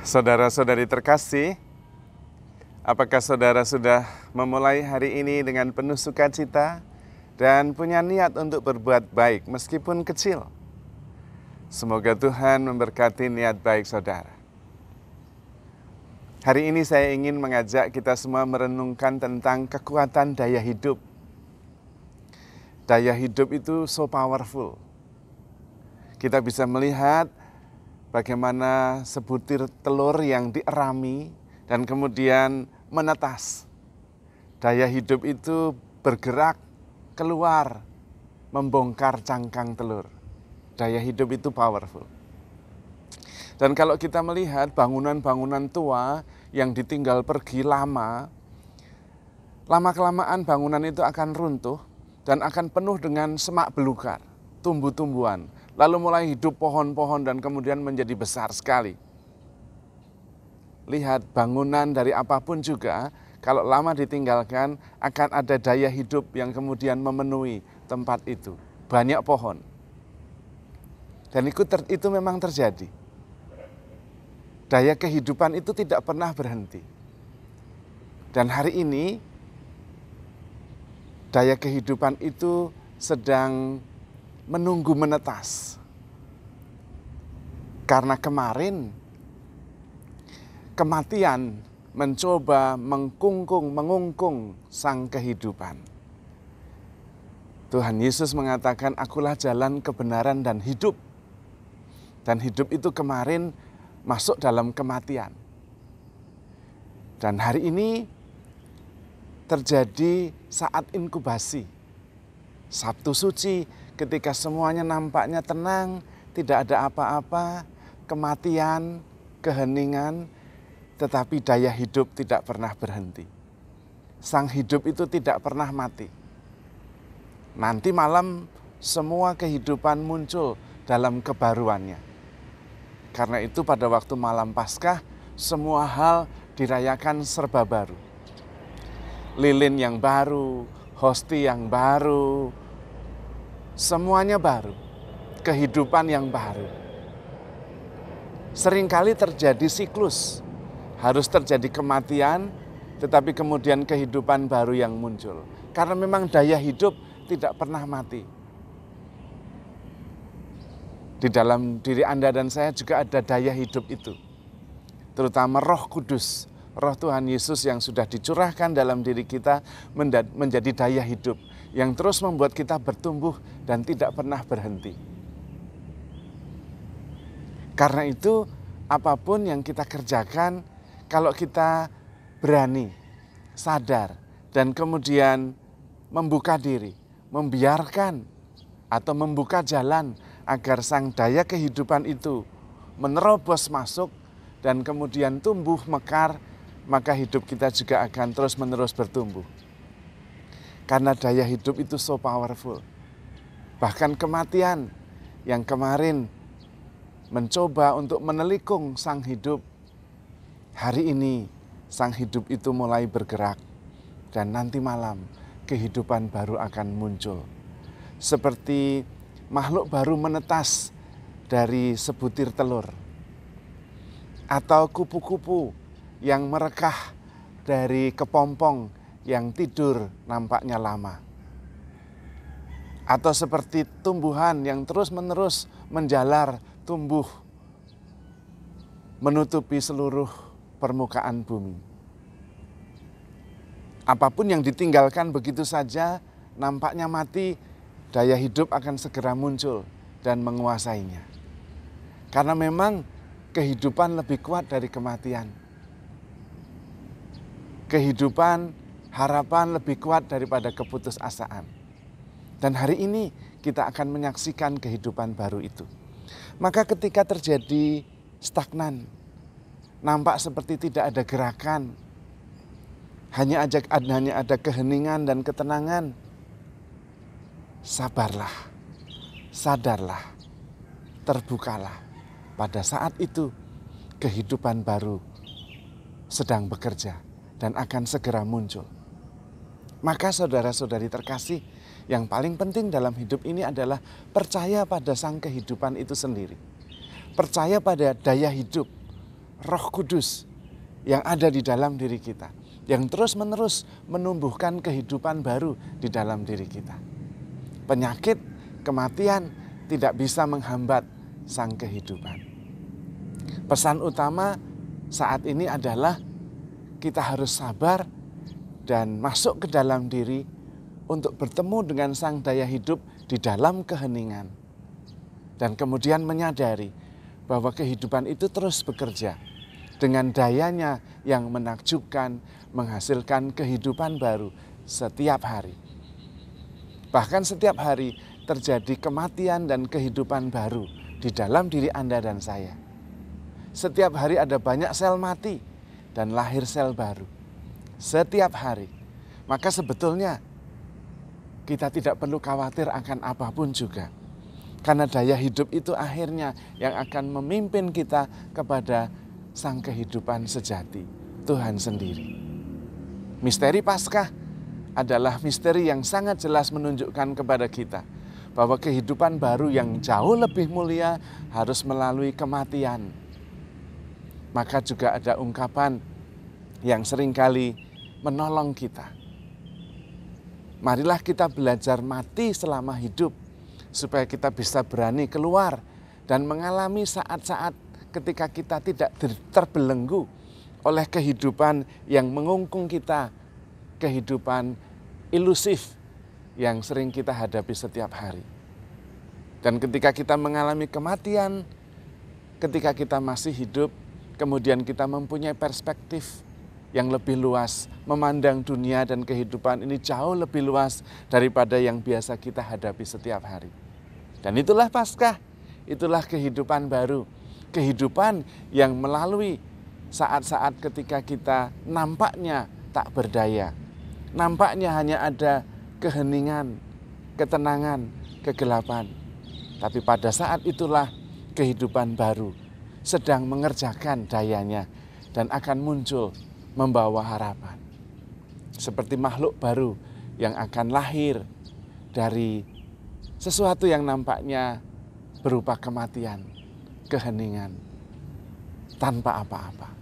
Saudara-saudari terkasih, apakah saudara sudah memulai hari ini dengan penuh sukacita dan punya niat untuk berbuat baik meskipun kecil? Semoga Tuhan memberkati niat baik saudara. Hari ini saya ingin mengajak kita semua merenungkan tentang kekuatan daya hidup. Daya hidup itu so powerful. Kita bisa melihat bagaimana sebutir telur yang dierami dan kemudian menetas. Daya hidup itu bergerak keluar, membongkar cangkang telur. Daya hidup itu powerful. Dan kalau kita melihat bangunan-bangunan tua yang ditinggal pergi lama-kelamaan bangunan itu akan runtuh dan akan penuh dengan semak belukar, tumbuh-tumbuhan. Lalu mulai hidup pohon-pohon dan kemudian menjadi besar sekali. Lihat, bangunan dari apapun juga, kalau lama ditinggalkan akan ada daya hidup yang kemudian memenuhi tempat itu. Banyak pohon. Dan itu memang terjadi. Daya kehidupan itu tidak pernah berhenti. Dan hari ini, daya kehidupan itu sedang menunggu menetas. Karena kemarin kematian mencoba mengungkung sang kehidupan. Tuhan Yesus mengatakan, "Akulah jalan, kebenaran, dan hidup." Dan hidup itu kemarin masuk dalam kematian. Dan hari ini terjadi saat inkubasi. Sabtu suci, ketika semuanya nampaknya tenang, tidak ada apa-apa, kematian, keheningan, tetapi daya hidup tidak pernah berhenti. Sang hidup itu tidak pernah mati. Nanti malam semua kehidupan muncul dalam kebaruannya. Karena itu pada waktu malam Paskah, semua hal dirayakan serba baru. Lilin yang baru, hosti yang baru, semuanya baru, kehidupan yang baru. Seringkali terjadi siklus, harus terjadi kematian, tetapi kemudian kehidupan baru yang muncul. Karena memang daya hidup tidak pernah mati. Di dalam diri Anda dan saya juga ada daya hidup itu. Terutama Roh Kudus, Roh Tuhan Yesus yang sudah dicurahkan dalam diri kita menjadi daya hidup yang terus membuat kita bertumbuh dan tidak pernah berhenti. Karena itu, apapun yang kita kerjakan, kalau kita berani, sadar, dan kemudian membuka diri, membiarkan atau membuka jalan agar sang daya kehidupan itu menerobos masuk dan kemudian tumbuh mekar, maka hidup kita juga akan terus-menerus bertumbuh. Karena daya hidup itu so powerful. Bahkan kematian yang kemarin mencoba untuk menelikung sang hidup, hari ini sang hidup itu mulai bergerak. Dan nanti malam kehidupan baru akan muncul. Seperti makhluk baru menetas dari sebutir telur. Atau kupu-kupu yang merekah dari kepompong yang tidur nampaknya lama. Atau seperti tumbuhan yang terus-menerus menjalar, tumbuh, menutupi seluruh permukaan bumi. Apapun yang ditinggalkan begitu saja, nampaknya mati, daya hidup akan segera muncul dan menguasainya. Karena memang kehidupan lebih kuat dari kematian. Kehidupan, harapan lebih kuat daripada keputusasaan. Dan hari ini kita akan menyaksikan kehidupan baru itu. Maka ketika terjadi stagnan, nampak seperti tidak ada gerakan, hanya ada keheningan dan ketenangan, sabarlah, sadarlah, terbukalah. Pada saat itu kehidupan baru sedang bekerja dan akan segera muncul. Maka saudara-saudari terkasih, yang paling penting dalam hidup ini adalah percaya pada sang kehidupan itu sendiri. Percaya pada daya hidup Roh Kudus yang ada di dalam diri kita, yang terus-menerus menumbuhkan kehidupan baru di dalam diri kita. Penyakit, kematian tidak bisa menghambat sang kehidupan. Pesan utama saat ini adalah kita harus sabar dan masuk ke dalam diri untuk bertemu dengan sang daya hidup di dalam keheningan. Dan kemudian menyadari bahwa kehidupan itu terus bekerja dengan dayanya yang menakjubkan, menghasilkan kehidupan baru setiap hari. Bahkan setiap hari terjadi kematian dan kehidupan baru di dalam diri Anda dan saya. Setiap hari ada banyak sel mati dan lahir sel baru. Setiap hari. Maka sebetulnya kita tidak perlu khawatir akan apapun juga. Karena daya hidup itu akhirnya yang akan memimpin kita kepada sang kehidupan sejati, Tuhan sendiri. Misteri Paskah adalah misteri yang sangat jelas menunjukkan kepada kita bahwa kehidupan baru yang jauh lebih mulia harus melalui kematian. Maka juga ada ungkapan yang seringkali menolong kita. Marilah kita belajar mati selama hidup, supaya kita bisa berani keluar dan mengalami saat-saat ketika kita tidak terbelenggu oleh kehidupan yang mengungkung kita, kehidupan ilusif yang sering kita hadapi setiap hari. Dan ketika kita mengalami kematian, ketika kita masih hidup, kemudian kita mempunyai perspektif yang lebih luas, memandang dunia dan kehidupan ini jauh lebih luas daripada yang biasa kita hadapi setiap hari. Dan itulah Paskah, itulah kehidupan baru, kehidupan yang melalui saat-saat ketika kita nampaknya tak berdaya, nampaknya hanya ada keheningan, ketenangan, kegelapan. Tapi pada saat itulah kehidupan baru sedang mengerjakan dayanya dan akan muncul membawa harapan. Seperti makhluk baru yang akan lahir dari sesuatu yang nampaknya berupa kematian, keheningan, tanpa apa-apa.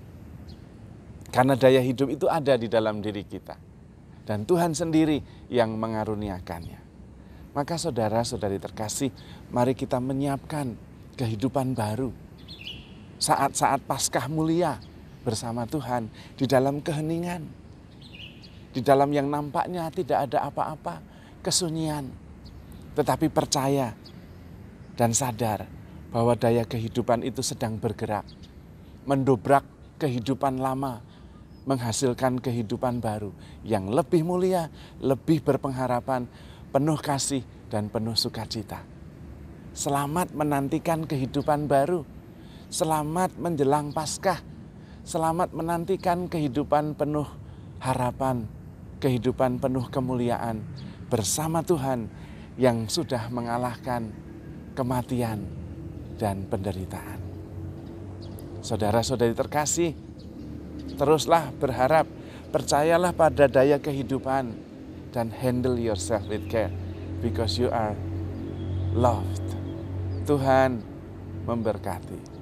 Karena daya hidup itu ada di dalam diri kita. Dan Tuhan sendiri yang mengaruniakannya. Maka saudara-saudari terkasih, mari kita menyiapkan kehidupan baru. Saat-saat Paskah mulia bersama Tuhan di dalam keheningan. Di dalam yang nampaknya tidak ada apa-apa, kesunyian. Tetapi percaya dan sadar bahwa daya kehidupan itu sedang bergerak, mendobrak kehidupan lama, menghasilkan kehidupan baru yang lebih mulia, lebih berpengharapan, penuh kasih dan penuh sukacita. Selamat menantikan kehidupan baru, selamat menjelang Paskah, selamat menantikan kehidupan penuh harapan, kehidupan penuh kemuliaan bersama Tuhan yang sudah mengalahkan kematian dan penderitaan. Saudara-saudari terkasih, teruslah berharap, percayalah pada daya kehidupan dan handle yourself with care because you are loved. Tuhan memberkati.